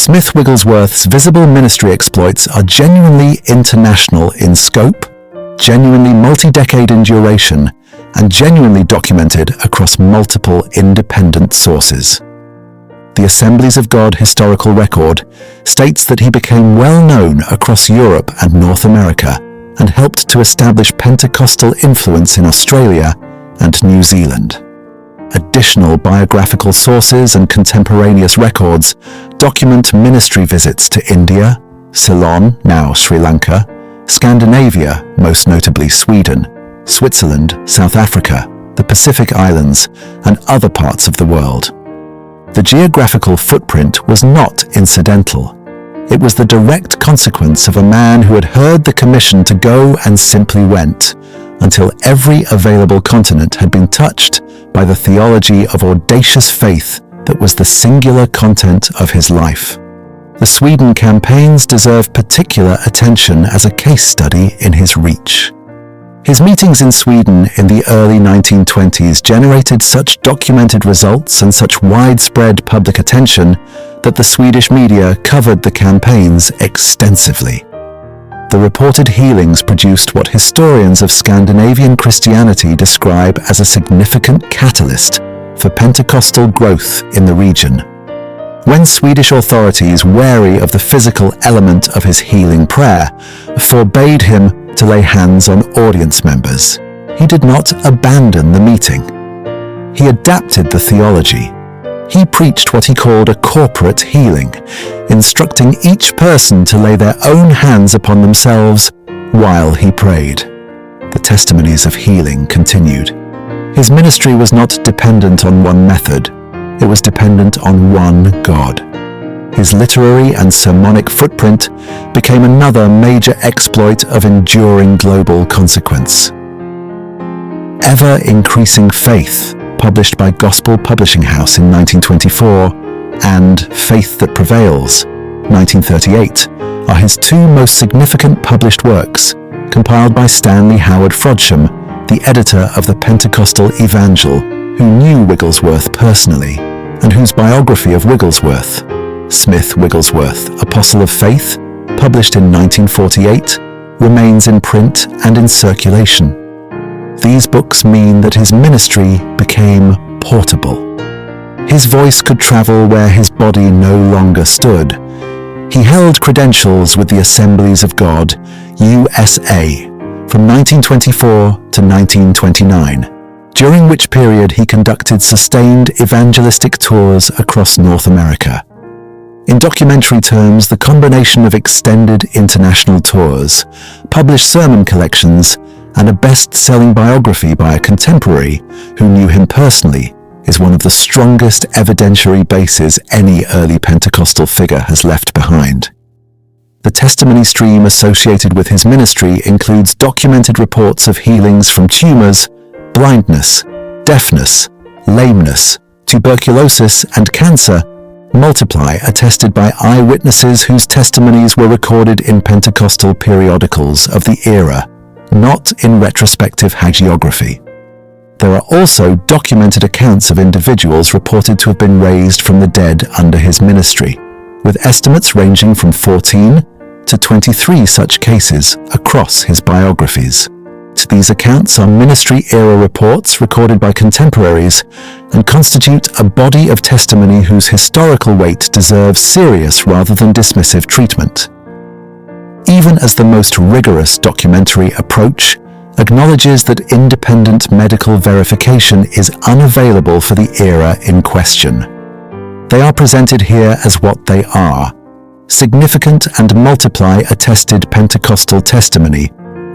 Smith Wigglesworth's visible ministry exploits are genuinely international in scope, genuinely multi-decade in duration, and genuinely documented across multiple independent sources. The Assemblies of God historical record states that he became well known across Europe and North America and helped to establish Pentecostal influence in Australia and New Zealand. Additional biographical sources and contemporaneous records document ministry visits to India, Ceylon, now Sri Lanka, Scandinavia, most notably Sweden, Switzerland, South Africa, the Pacific Islands, and other parts of the world. The geographical footprint was not incidental. It was the direct consequence of a man who had heard the commission to go and simply went, until every available continent had been touched by the theology of audacious faith that was the singular content of his life. The Sweden campaigns deserve particular attention as a case study in his reach. His meetings in Sweden in the early 1920s generated such documented results and such widespread public attention that the Swedish media covered the campaigns extensively. The reported healings produced what historians of Scandinavian Christianity describe as a significant catalyst for Pentecostal growth in the region. When Swedish authorities, wary of the physical element of his healing prayer, forbade him to lay hands on audience members, he did not abandon the meeting. He adapted the theology. He preached what he called a corporate healing, instructing each person to lay their own hands upon themselves while he prayed. The testimonies of healing continued. His ministry was not dependent on one method. It was dependent on one God. His literary and sermonic footprint became another major exploit of enduring global consequence. Ever-Increasing Faith, published by Gospel Publishing House in 1924, and Faith That Prevails, 1938, are his two most significant published works, compiled by Stanley Howard Frodsham, the editor of the Pentecostal Evangel, who knew Wigglesworth personally, and whose biography of Wigglesworth, Smith Wigglesworth, Apostle of Faith, published in 1948, remains in print and in circulation. These books mean that his ministry became portable. His voice could travel where his body no longer stood. He held credentials with the Assemblies of God, USA, from 1924 to 1929, during which period he conducted sustained evangelistic tours across North America. In documentary terms, the combination of extended international tours, published sermon collections, and a best-selling biography by a contemporary who knew him personally is one of the strongest evidentiary bases any early Pentecostal figure has left behind. The testimony stream associated with his ministry includes documented reports of healings from tumors, blindness, deafness, lameness, tuberculosis, and cancer, multiply attested by eyewitnesses whose testimonies were recorded in Pentecostal periodicals of the era, not in retrospective hagiography. There are also documented accounts of individuals reported to have been raised from the dead under his ministry, with estimates ranging from 14 to 23 such cases across his biographies. These accounts are ministry-era reports recorded by contemporaries and constitute a body of testimony whose historical weight deserves serious rather than dismissive treatment. Even as the most rigorous documentary approach acknowledges that independent medical verification is unavailable for the era in question. They are presented here as what they are: significant and multiply-attested Pentecostal testimony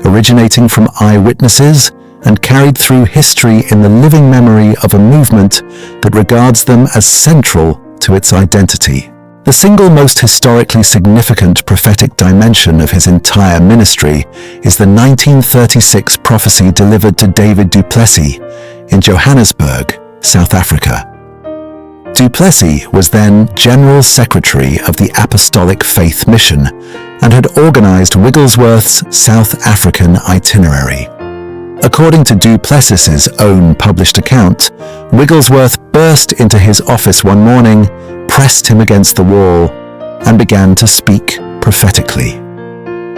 originating from eyewitnesses and carried through history in the living memory of a movement that regards them as central to its identity. The single most historically significant prophetic dimension of his entire ministry is the 1936 prophecy delivered to David du Plessis in Johannesburg, South Africa. Du Plessis was then General Secretary of the Apostolic Faith Mission and had organized Wigglesworth's South African itinerary. According to du Plessis's own published account, Wigglesworth burst into his office one morning, pressed him against the wall, and began to speak prophetically.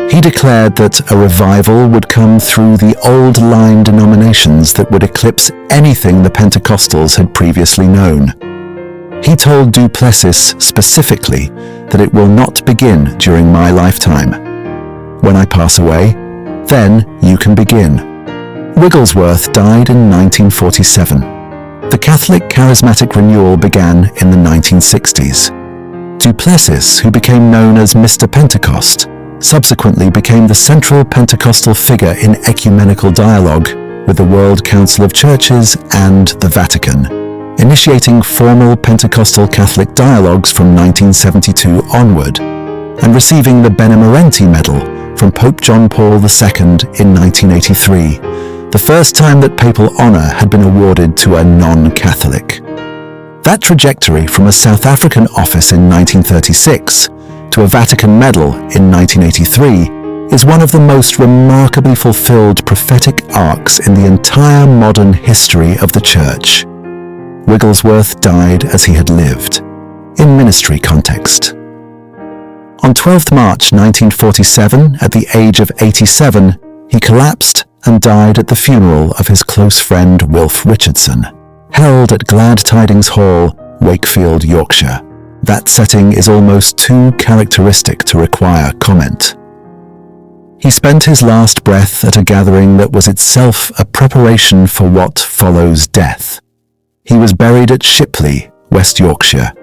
He declared that a revival would come through the old line denominations that would eclipse anything the Pentecostals had previously known. He told Du Plessis specifically that it will not begin during my lifetime. When I pass away, then you can begin. Wigglesworth died in 1947. The Catholic charismatic renewal began in the 1960s. Du Plessis, who became known as Mr. Pentecost, subsequently became the central Pentecostal figure in ecumenical dialogue with the World Council of Churches and the Vatican, initiating formal Pentecostal Catholic dialogues from 1972 onward, and receiving the Benemerenti Medal from Pope John Paul II in 1983, the first time that papal honor had been awarded to a non-Catholic. That trajectory from a South African office in 1936 to a Vatican medal in 1983 is one of the most remarkably fulfilled prophetic arcs in the entire modern history of the Church. Wigglesworth died as he had lived, in ministry context. On 12th March 1947, at the age of 87, he collapsed and died at the funeral of his close friend Wilf Richardson, held at Glad Tidings Hall, Wakefield, Yorkshire. That setting is almost too characteristic to require comment. He spent his last breath at a gathering that was itself a preparation for what follows death. He was buried at Shipley, West Yorkshire.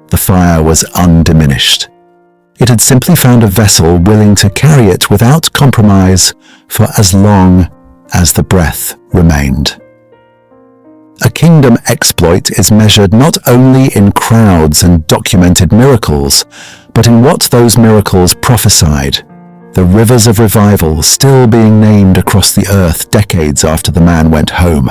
The fire was undiminished. It had simply found a vessel willing to carry it without compromise for as long as the breath remained. A kingdom exploit is measured not only in crowds and documented miracles, but in what those miracles prophesied, the rivers of revival still being named across the earth decades after the man went home.